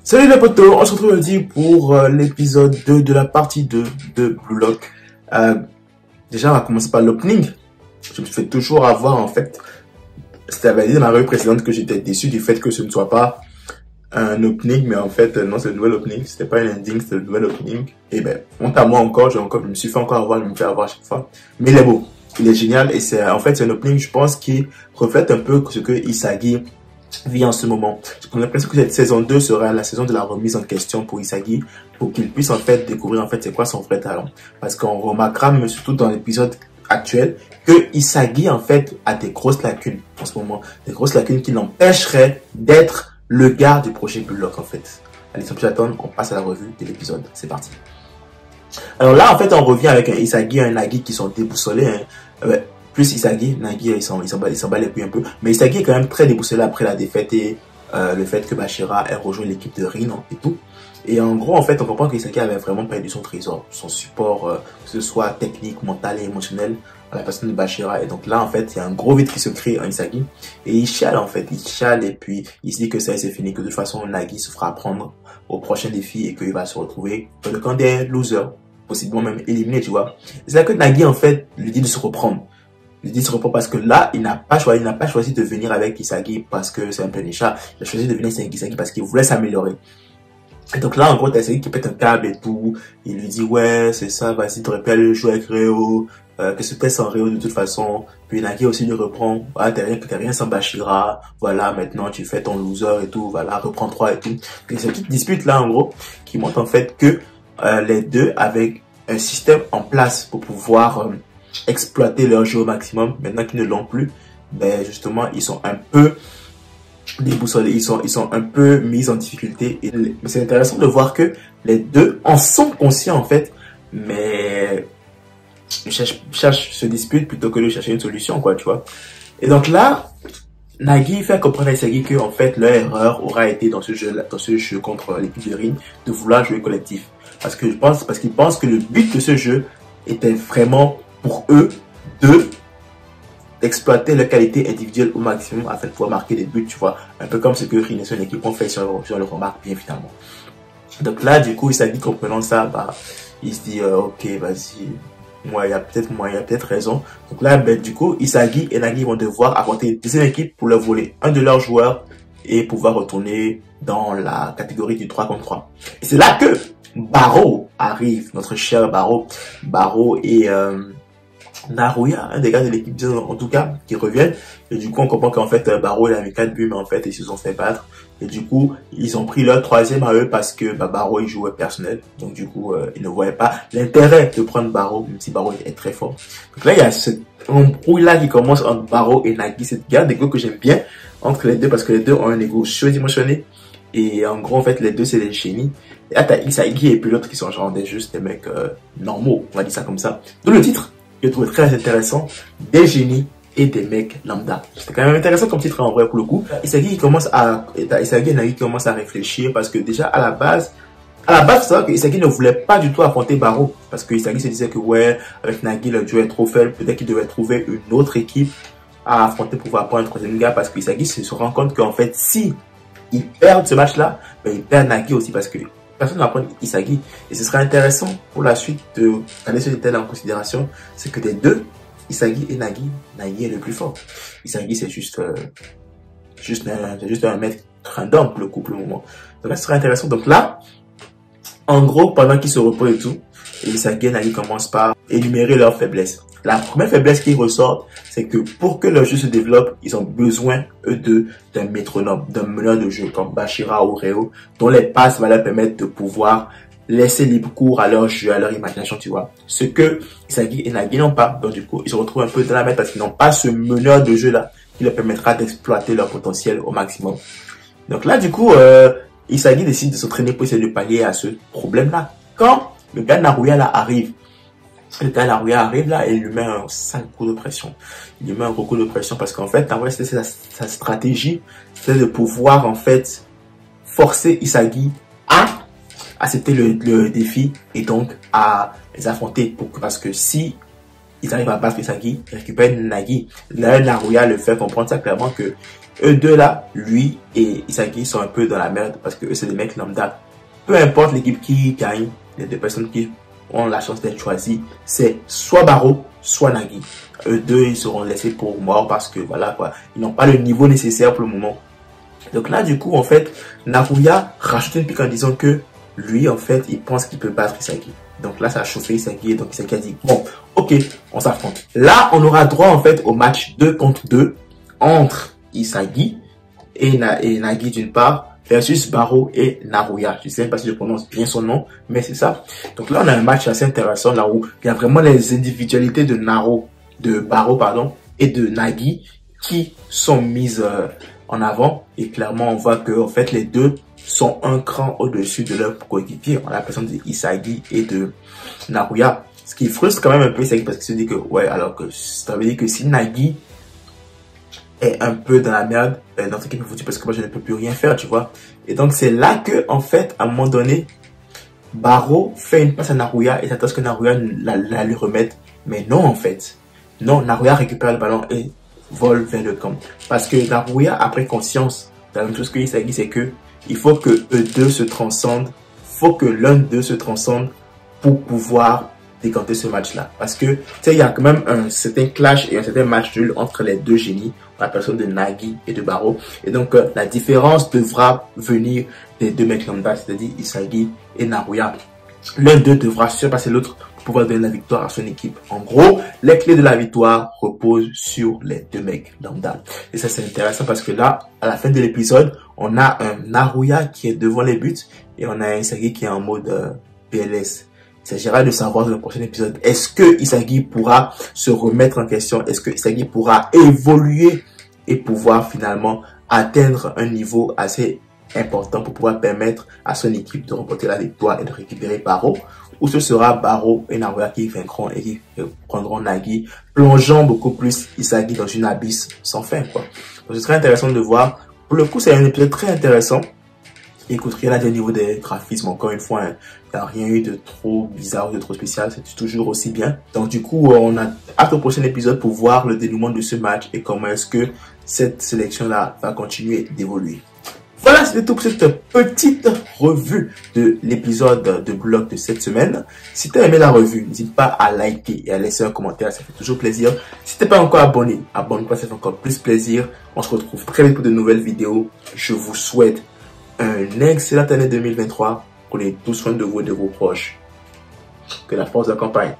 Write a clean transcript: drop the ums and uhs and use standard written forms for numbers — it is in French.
Salut les potos, on se retrouve aujourd'hui pour l'épisode 2 de la partie 2 de Blue Lock. Déjà on va commencer par l'opening. Je me fais toujours avoir en fait, c'était validé dans ma revue précédente que j'étais déçu du fait que ce ne soit pas un opening, mais en fait non, c'est le nouvel opening, c'était pas un ending, c'était le nouvel opening. Et ben, honte à moi encore, je me suis fait encore avoir, je me fais avoir à chaque fois. Mais il est beau, il est génial et c'est en fait c'est un opening, je pense, qui reflète un peu ce que Isagi vit en ce moment. J'ai l'impression que cette saison 2 sera la saison de la remise en question pour Isagi, pour qu'il puisse en fait découvrir en fait c'est quoi son vrai talent. Parce qu'on remarquera, mais surtout dans l'épisode actuel, que Isagi en fait a des grosses lacunes en ce moment, des grosses lacunes qui l'empêcheraient d'être le gars du projet Blue Lock en fait. Allez, sans plus attendre, on passe à la revue de l'épisode. C'est parti. Alors là en fait on revient avec un Isagi et un Nagi qui sont déboussolés. Plus Isagi, Nagi il s'en bat les couilles un peu, mais Isagi est quand même très déboussolé après la défaite et le fait que Bashira ait rejoint l'équipe de Rin et tout. Et en gros en fait on comprend que Isagi avait vraiment perdu son trésor, son support, que ce soit technique, mental et émotionnel, à la personne de Bashira. Et donc là en fait il y a un gros vide qui se crée en Isagi et il chiale en fait, il chiale et puis il se dit que ça c'est fini, que de toute façon Nagi se fera prendre au prochain défi et qu'il va se retrouver dans le camp des losers, possiblement même éliminé, tu vois. C'est là que Nagi en fait lui dit de se reprendre. Il dit se reprend parce que là, il n'a pas choisi de venir avec Isagi parce que c'est un peu Nisha. Il a choisi de venir avec Isagi parce qu'il voulait s'améliorer. Et donc là, en gros, t'as Isagi qui pète un câble et tout. Il lui dit, ouais, c'est ça, vas-y, t'aurais pu aller jouer avec Reo, que c'était sans Reo de toute façon. Puis Nagi aussi lui reprend, ah, t'as rien sans Bashira. Voilà, maintenant, tu fais ton loser et tout. Voilà, reprends-toi et tout. Et cette petite dispute là, en gros, qui montre en fait que, les deux avaient un système en place pour pouvoir, exploiter leur jeu au maximum. Maintenant qu'ils ne l'ont plus, ben justement ils sont un peu déboussolés, ils sont un peu mis en difficulté. Et c'est intéressant de voir que les deux en sont conscients en fait, mais ils cherchent se disputent plutôt que de chercher une solution, quoi, tu vois. Et donc là, Nagi fait comprendre à Isagi que en fait leur erreur aura été dans ce jeu contre l'équipe de Rin, de vouloir jouer collectif, parce qu'ils pensent que le but de ce jeu était vraiment pour eux d'exploiter leur qualité individuelle au maximum afin de pouvoir marquer des buts, tu vois. Un peu comme ce que Rin et son équipe ont fait sur le remarque bien finalement. Donc là, du coup, Isagi comprenant ça, bah, il se dit, ok, vas-y, il y a peut-être raison. Donc là, ben, du coup, Isagi et Nagi vont devoir affronter une deuxième équipe pour leur voler un de leurs joueurs et pouvoir retourner dans la catégorie du 3 contre 3. Et c'est là que Barreau arrive, notre cher Barreau. Barreau et Naruya, un des gars de l'équipe en tout cas, qui reviennent. Et du coup, on comprend qu'en fait, Barreau il a mis 4 buts, mais en fait, ils se sont fait battre. Et du coup, ils ont pris leur troisième à eux parce que Barreau il jouait personnel. Donc du coup, ils ne voyaient pas l'intérêt de prendre Barreau, même si Barreau est très fort. Donc là, il y a cette embrouille là qui commence entre Barreau et Nagi, cette guerre d'ego que j'aime bien entre les deux parce que les deux ont un ego surdimensionné. Et en gros, en fait, les deux, c'est des génies. Et là, t'as Isagi et puis l'autre qui sont genre juste des mecs normaux, on va dire ça comme ça. D'où le titre, je trouve très intéressant, des génies et des mecs lambda. C'est quand même intéressant comme titre en vrai pour le coup. Isagi et Nagi commencent à réfléchir parce que déjà à la base, c'est vrai que Isagi ne voulait pas du tout affronter Barreau parce que Isagi se disait que ouais, avec Nagi le duo est trop faible, peut-être qu'il devait trouver une autre équipe à affronter pour pouvoir prendre un troisième gars parce que Isagi se rend compte qu'en fait si ils perdent ce match-là, ben ils perdent Nagi aussi parce que personne ne va prendre Isagi. Et ce serait intéressant pour la suite de garder ce détail en considération, c'est que des deux, Isagi et Nagi est le plus fort. Isagi c'est juste un mec random pour le coup pour le moment. Donc là ce serait intéressant. Donc là, en gros, pendant qu'ils se reposent et tout, Isagi et Nagi commencent par énumérer leurs faiblesses. La première faiblesse qui ressort, c'est que pour que leur jeu se développe, ils ont besoin, eux deux, d'un métronome, d'un meneur de jeu comme Bashira ou Reo, dont les passes vont leur permettre de pouvoir laisser libre cours à leur jeu, à leur imagination, tu vois. Ce que Isagi et Nagi n'ont pas. Donc du coup, ils se retrouvent un peu dans la merde parce qu'ils n'ont pas ce meneur de jeu-là qui leur permettra d'exploiter leur potentiel au maximum. Donc là, du coup, Isagi décide de s'entraîner pour essayer de pallier à ce problème-là. Quand le gars Naruya là arrive, là et il lui met un sale coup de pression. Il lui met un gros coup de pression parce qu'en fait, Naruya, c'était sa stratégie, c'était de pouvoir en fait forcer Isagi à accepter le défi et donc à les affronter parce que si ils arrivent à battre Isagi, ils récupèrent Nagi. Là, Naruya le fait comprendre ça clairement que eux deux là, lui et Isagi sont un peu dans la merde parce que eux c'est des mecs lambda. Peu importe l'équipe qui gagne, les deux personnes qui ont la chance d'être choisies, c'est soit Baro, soit Nagi. Eux deux, ils seront laissés pour mort parce que voilà quoi, ils n'ont pas le niveau nécessaire pour le moment. Donc là, du coup, en fait, Naruya rajoute une pique en disant que lui, en fait, il pense qu'il peut battre Isagi. Donc là, ça a chauffé Isagi, et donc Isagi a dit, bon, ok, on s'affronte. Là, on aura droit, en fait, au match 2 contre 2 entre Isagi et Nagi d'une part, versus Baro et Naruya. Je sais même pas si je prononce bien son nom, mais c'est ça. Donc là, on a un match assez intéressant, là où il y a vraiment les individualités de Baro, pardon, et de Nagi qui sont mises en avant. Et clairement, on voit que, en fait, les deux sont un cran au-dessus de leur coéquipier. On a la personne de Isagi et de Naruya. Ce qui frustre quand même un peu Isagi parce qu'il se dit que, ouais, alors que ça veut dire que si Nagi est un peu dans la merde, dans ce qui me foutu parce que moi je ne peux plus rien faire, tu vois. Et donc c'est là que, en fait, à un moment donné, Baro fait une passe à Naruya et s'attend à ce que Naruya la lui remette. Mais non, en fait. Non, Naruya récupère le ballon et vole vers le camp. Parce que Naruya a pris conscience de la même chose que Isagi, c'est que il faut que eux deux se transcendent. Faut que l'un d'eux se transcende pour pouvoir décanter ce match-là. Parce que, tu sais, il y a quand même un certain clash et un certain match nul entre les deux génies, la personne de Nagi et de Baro. Et donc, la différence devra venir des deux mecs lambda, c'est-à-dire Isagi et Naruya. L'un d'eux devra surpasser l'autre pour pouvoir donner la victoire à son équipe. En gros, les clés de la victoire reposent sur les deux mecs lambda. Et ça, c'est intéressant parce que là, à la fin de l'épisode, on a un Naruya qui est devant les buts et on a un Isagi qui est en mode PLS. Il s'agira de savoir dans le prochain épisode, est-ce que Isagi pourra se remettre en question? Est-ce que Isagi pourra évoluer et pouvoir finalement atteindre un niveau assez important pour pouvoir permettre à son équipe de remporter la victoire et de récupérer Baro? Ou ce sera Baro et Naruya qui vaincront et qui prendront Nagi, plongeant beaucoup plus Isagi dans une abysse sans fin, quoi. Donc ce serait intéressant de voir. Pour le coup, c'est un épisode très intéressant. Écoute, rien à dire au niveau des graphismes, encore une fois, il n'y a rien eu de trop bizarre ou de trop spécial, c'est toujours aussi bien. Donc du coup, on a hâte au prochain épisode pour voir le dénouement de ce match et comment est-ce que cette sélection-là va continuer d'évoluer. Voilà, c'était tout pour cette petite revue de l'épisode de Blog de cette semaine. Si tu as aimé la revue, n'hésite pas à liker et à laisser un commentaire, ça fait toujours plaisir. Si tu n'es pas encore abonné, abonne-toi, ça fait encore plus plaisir. On se retrouve très vite pour de nouvelles vidéos. Je vous souhaite une excellente année 2023. Prenez tout soin de vous et de vos proches. Que la force accompagne.